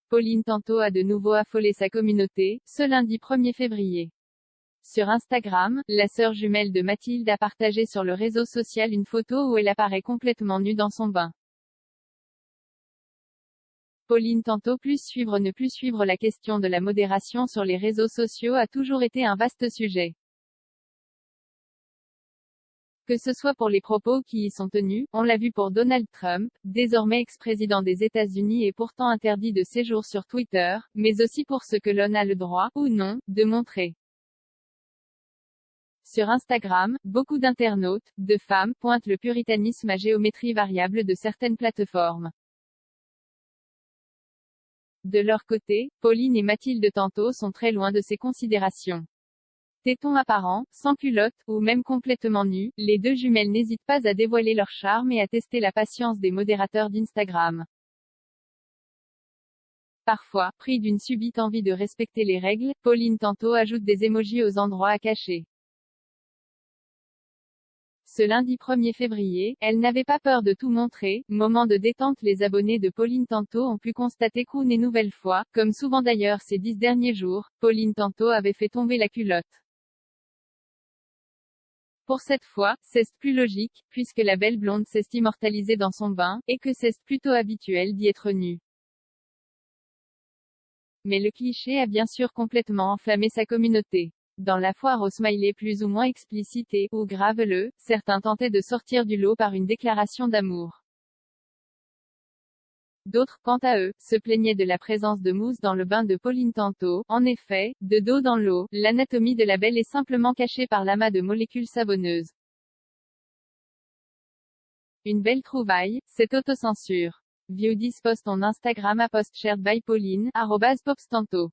Pauline Tantôt a de nouveau affolé sa communauté, ce lundi 1er février. Sur Instagram, la sœur jumelle de Mathilde a partagé sur le réseau social une photo où elle apparaît complètement nue dans son bain. Pauline Tantôt plus suivre ne plus suivre. La question de la modération sur les réseaux sociaux a toujours été un vaste sujet. Que ce soit pour les propos qui y sont tenus, on l'a vu pour Donald Trump, désormais ex-président des États-Unis et pourtant interdit de séjour sur Twitter, mais aussi pour ce que l'on a le droit, ou non, de montrer. Sur Instagram, beaucoup d'internautes, de femmes, pointent le puritanisme à géométrie variable de certaines plateformes. De leur côté, Pauline et Mathilde Tantôt sont très loin de ces considérations. Tétons apparents, sans culotte, ou même complètement nus, les deux jumelles n'hésitent pas à dévoiler leur charme et à tester la patience des modérateurs d'Instagram. Parfois, pris d'une subite envie de respecter les règles, Pauline Tantôt ajoute des emojis aux endroits à cacher. Ce lundi 1er février, elle n'avait pas peur de tout montrer. Moment de détente. Les abonnés de Pauline Tantôt ont pu constater qu'une et nouvelle fois, comme souvent d'ailleurs ces 10 derniers jours, Pauline Tantôt avait fait tomber la culotte. Pour cette fois, c'est plus logique, puisque la belle blonde s'est immortalisée dans son bain, et que c'est plutôt habituel d'y être nue. Mais le cliché a bien sûr complètement enflammé sa communauté. Dans la foire aux smileys plus ou moins explicités, ou graveleux, certains tentaient de sortir du lot par une déclaration d'amour. D'autres, quant à eux, se plaignaient de la présence de mousse dans le bain de Pauline Tantôt. En effet, de dos dans l'eau, l'anatomie de la belle est simplement cachée par l'amas de molécules savonneuses. Une belle trouvaille, cette autocensure. View this post on Instagram @post shared by Pauline, @popstanto.